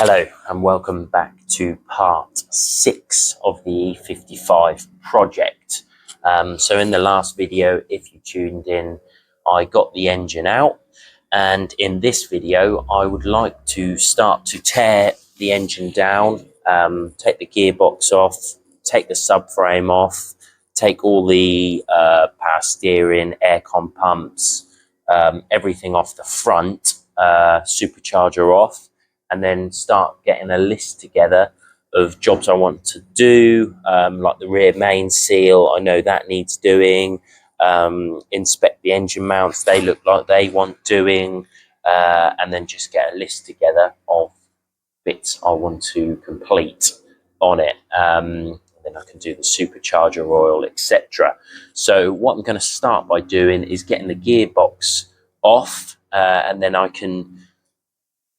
Hello and welcome back to part 6 of the E55 project. So in the last video, if you tuned in, I got the engine out, and in this video I would like to start to tear the engine down, take the gearbox off, take the subframe off, take all the power steering, aircon pumps, everything off the front, supercharger off, and then start getting a list together of jobs I want to do, like the rear main seal. I know that needs doing. Inspect the engine mounts, they look like they want doing, and then just get a list together of bits I want to complete on it. Then I can do the supercharger oil, etc. So what I'm going to start by doing is getting the gearbox off, and then I can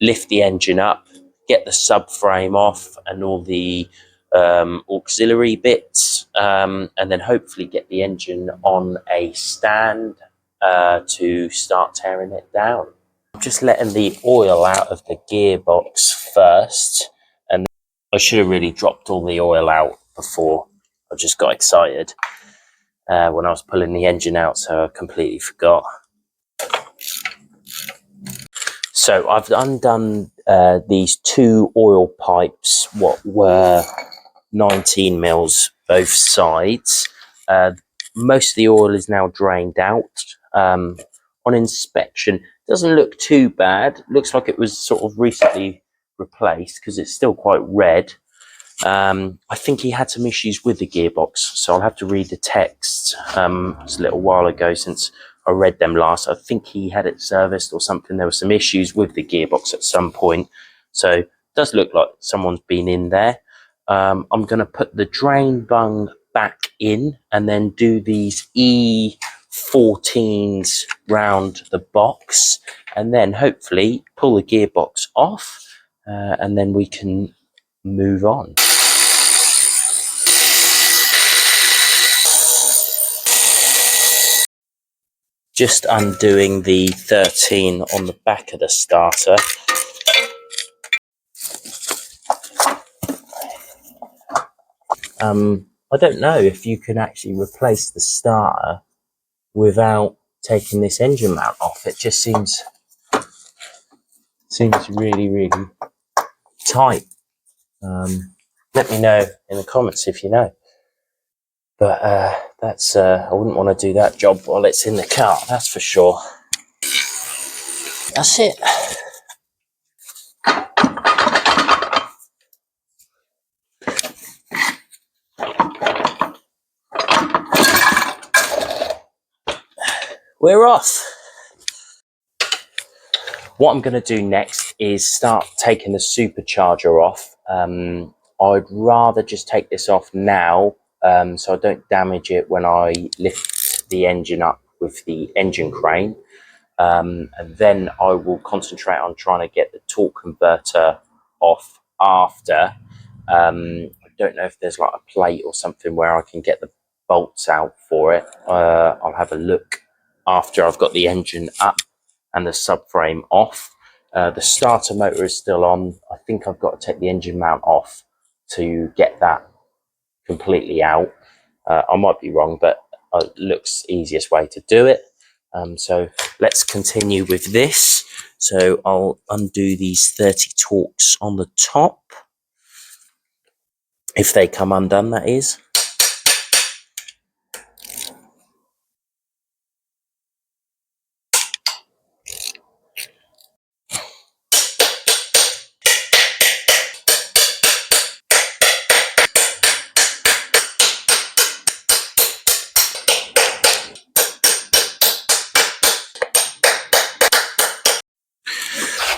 lift the engine up, get the subframe off and all the auxiliary bits, and then hopefully get the engine on a stand to start tearing it down. I'm just letting the oil out of the gearbox first, and I should have really dropped all the oil out before. I just got excited when I was pulling the engine out, so I completely forgot. So I've undone these two oil pipes, what were 19 mils both sides. Most of the oil is now drained out. On inspection, doesn't look too bad. Looks like it was sort of recently replaced because it's still quite red. I think he had some issues with the gearbox, so I'll have to read the text. It's a little while ago since I read them last. I think he had it serviced or something. There were some issues with the gearbox at some point, so it does look like someone's been in there. I'm going to put the drain bung back in and then do these E14s round the box, and then hopefully pull the gearbox off, and then we can move on. Just undoing the 13 on the back of the starter. I don't know if you can actually replace the starter without taking this engine mount off. It just seems really tight. Let me know in the comments if you know. But that's I wouldn't want to do that job while it's in the car, that's for sure. That's it. We're off. What I'm going to do next is start taking the supercharger off. I'd rather just take this off now, so I don't damage it when I lift the engine up with the engine crane. And then I will concentrate on trying to get the torque converter off after. I don't know if there's like a plate or something where I can get the bolts out for it. I'll have a look after I've got the engine up and the subframe off. The starter motor is still on. I think I've got to take the engine mount off to get that completely out. I might be wrong, but it looks the easiest way to do it. So let's continue with this. So I'll undo these 30 torques on the top, if they come undone, that is.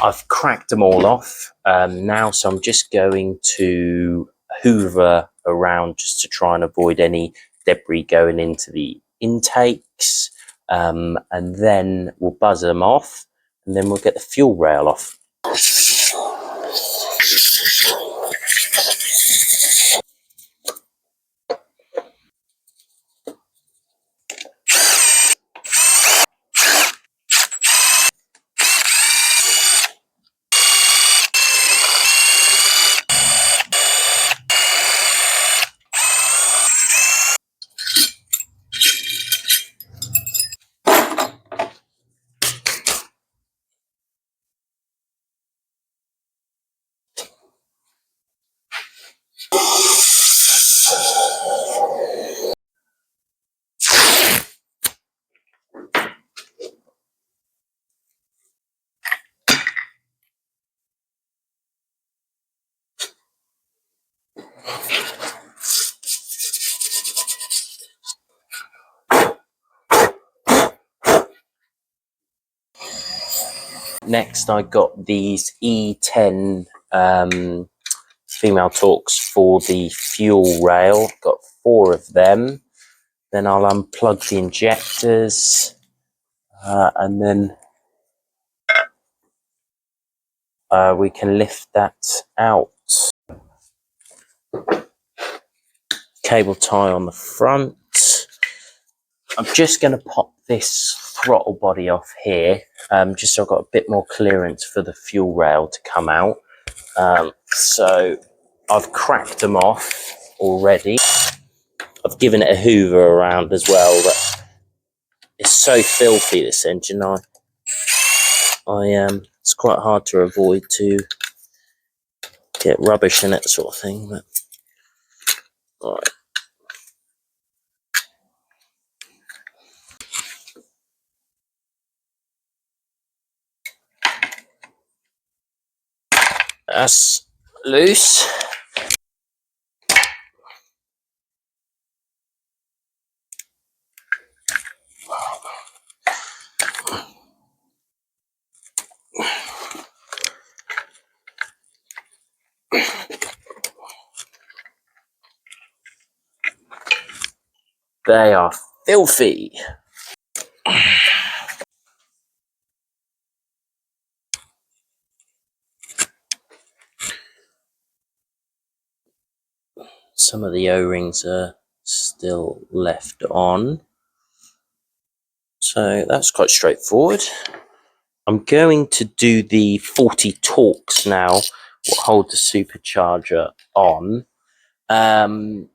I've cracked them all off now, so I'm just going to hoover around just to try and avoid any debris going into the intakes, and then we'll buzz them off, and then we'll get the fuel rail off. Next, I got these E10 female Torx for the fuel rail. Got 4 of them. Then I'll unplug the injectors, and then we can lift that out. Cable tie on the front. I'm just going to pop this throttle body off here, just so I've got a bit more clearance for the fuel rail to come out. So I've cracked them off already. I've given it a hoover around as well, but it's so filthy, this engine. It's quite hard to avoid to get rubbish in it, sort of thing. But all right. That's loose. They are filthy. Some of the O-rings are still left on. So that's quite straightforward. I'm going to do the 40 Torx now, what hold the supercharger on. I'm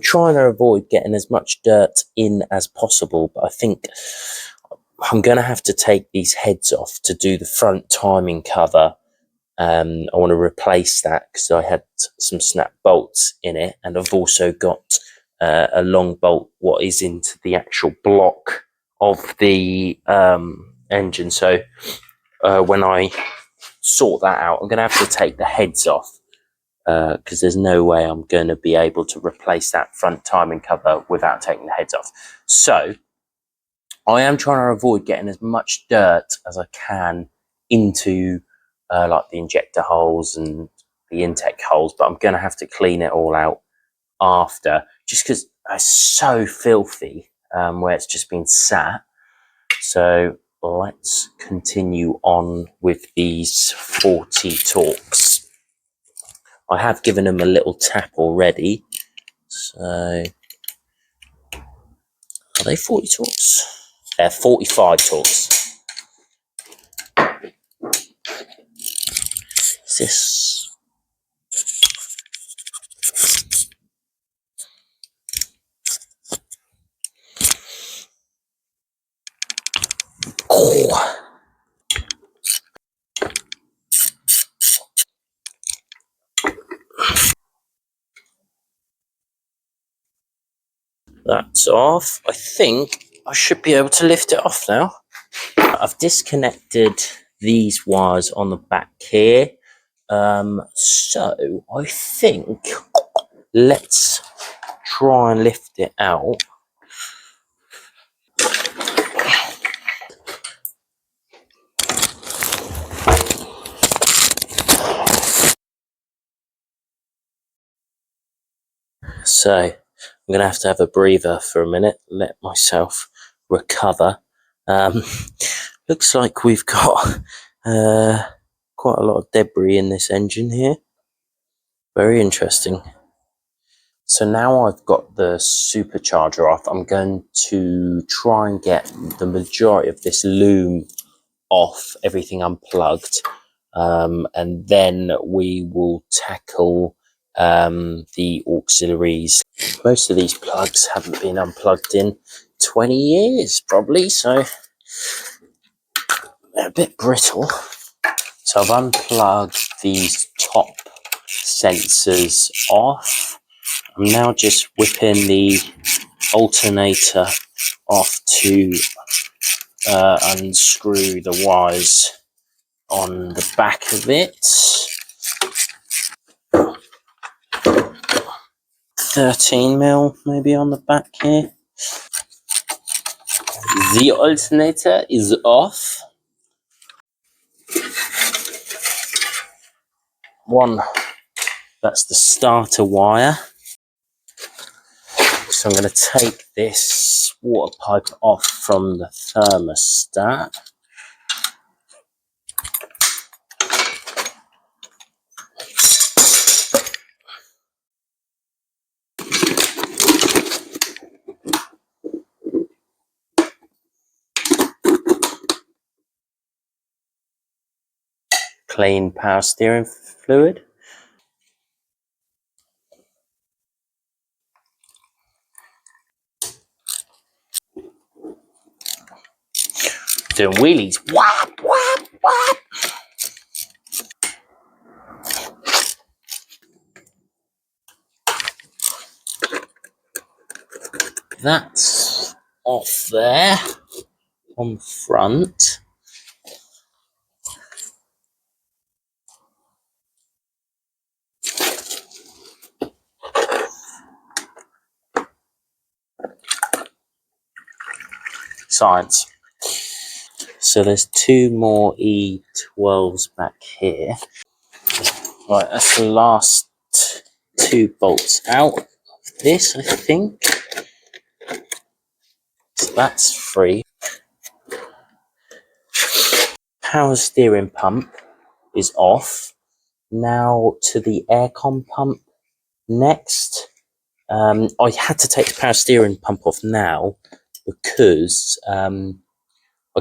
trying to avoid getting as much dirt in as possible, but I think I'm going to have to take these heads off to do the front timing cover. I want to replace that because I had some snap bolts in it, and I've also got a long bolt what is into the actual block of the engine. So when I sort that out, I'm going to have to take the heads off because there's no way I'm going to be able to replace that front timing cover without taking the heads off. So I am trying to avoid getting as much dirt as I can into like the injector holes and the intake holes, but I'm going to have to clean it all out after, just because it's so filthy where it's just been sat. So let's continue on with these 40 Torx. I have given them a little tap already. So are they 40 Torx? They're 45 Torx. Is this? Oh. That's off. I think I should be able to lift it off now. I've disconnected these wires on the back here. So I think let's try and lift it out. So I'm going to have a breather for a minute, let myself recover. Looks like we've got quite a lot of debris in this engine here. Very interesting. So now I've got the supercharger off, I'm going to try and get the majority of this loom off, everything unplugged, and then we will tackle the auxiliaries. Most of these plugs haven't been unplugged in 20 years probably, so they're a bit brittle. So I've unplugged these top sensors off. I'm now just whipping the alternator off to unscrew the wires on the back of it. 13mm maybe on the back here. The alternator is off. One, that's the starter wire. So I'm going to take this water pipe off from the thermostat. Clean power steering fluid. Doing wheelies. Whap, whap, whap. That's off there on front. Science. So there's two more E12s back here. Right, that's the last two bolts out of this, I think. So that's free. Power steering pump is off. Now to the aircon pump next. I had to take the power steering pump off now because I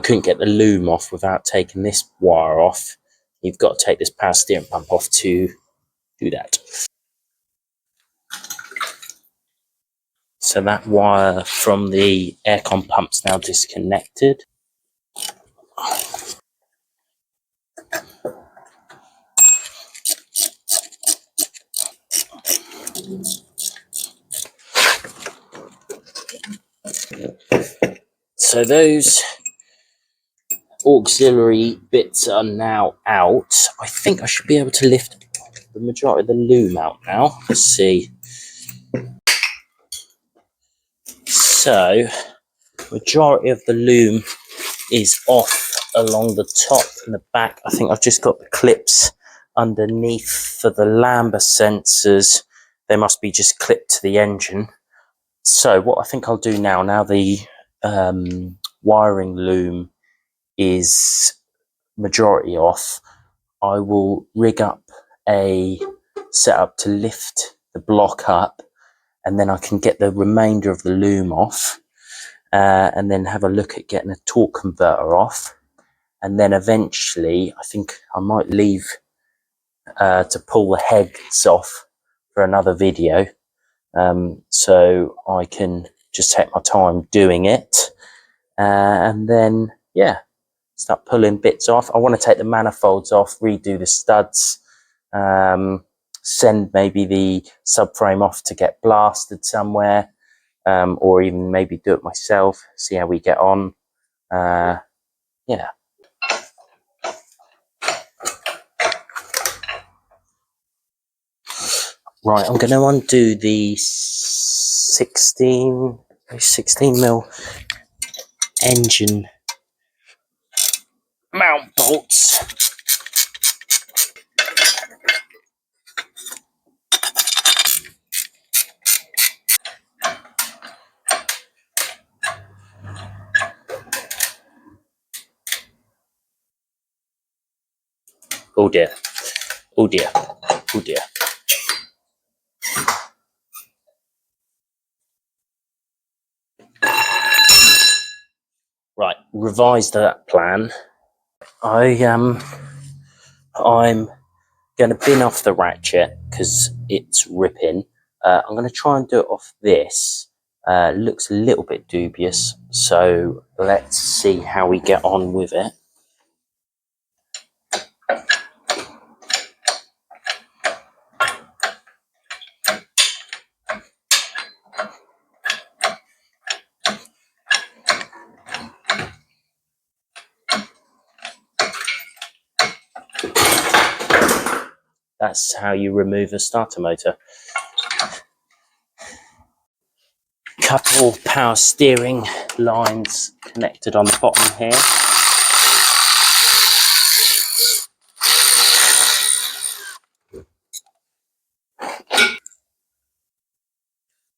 couldn't get the loom off without taking this wire off. You've got to take this power steering pump off to do that. So that wire from the aircon pump's now disconnected. So those auxiliary bits are now out. I think I should be able to lift the majority of the loom out now. Let's see. So, majority of the loom is off along the top and the back. I think I've just got the clips underneath for the lambda sensors. They must be just clipped to the engine. So what I think I'll do now the wiring loom is majority off, I will rig up a setup to lift the block up, and then I can get the remainder of the loom off, and then have a look at getting a torque converter off. And then eventually, I think I might leave to pull the heads off for another video, so I can just take my time doing it, and then yeah, start pulling bits off. I want to take the manifolds off, redo the studs, send maybe the subframe off to get blasted somewhere, or even maybe do it myself, see how we get on. Yeah. Right, I'm going to undo the 16mm engine mount bolts. Oh dear, oh dear, oh dear. Right, revised that plan. I'm going to bin off the ratchet because it's ripping. I'm going to try and do it off this. Looks a little bit dubious, so let's see how we get on with it. That's how you remove a starter motor. Couple power steering lines connected on the bottom here.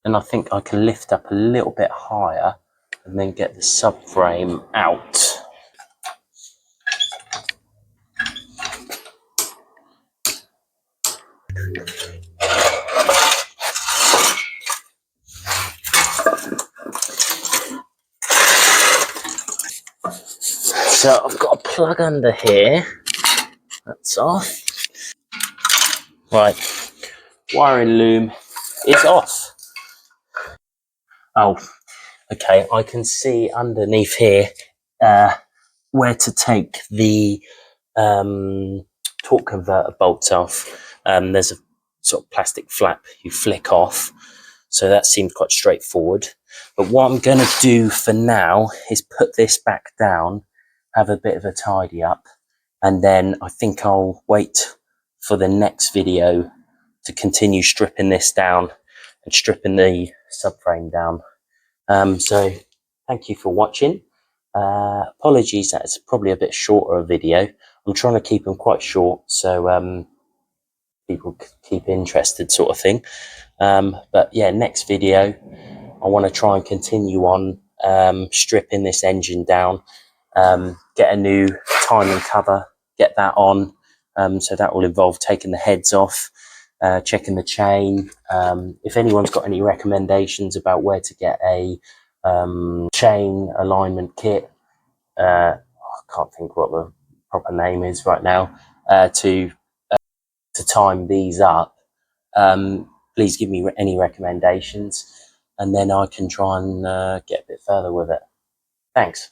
And I think I can lift up a little bit higher and then get the subframe out. So I've got a plug under here. That's off. Right, wiring loom is off. Oh, okay, I can see underneath here where to take the torque converter bolts off. There's a sort of plastic flap you flick off, so that seems quite straightforward. But what I'm going to do for now is put this back down, have a bit of a tidy up, and then I think I'll wait for the next video to continue stripping this down and stripping the subframe down. So thank you for watching. Apologies that it's probably a bit shorter a video. I'm trying to keep them quite short so people keep interested, sort of thing. But yeah, next video I want to try and continue on stripping this engine down, get a new timing cover, get that on. So that will involve taking the heads off, checking the chain. If anyone's got any recommendations about where to get a chain alignment kit, I can't think what the proper name is right now, to time these up, please give me any recommendations, and then I can try and get a bit further with it. Thanks.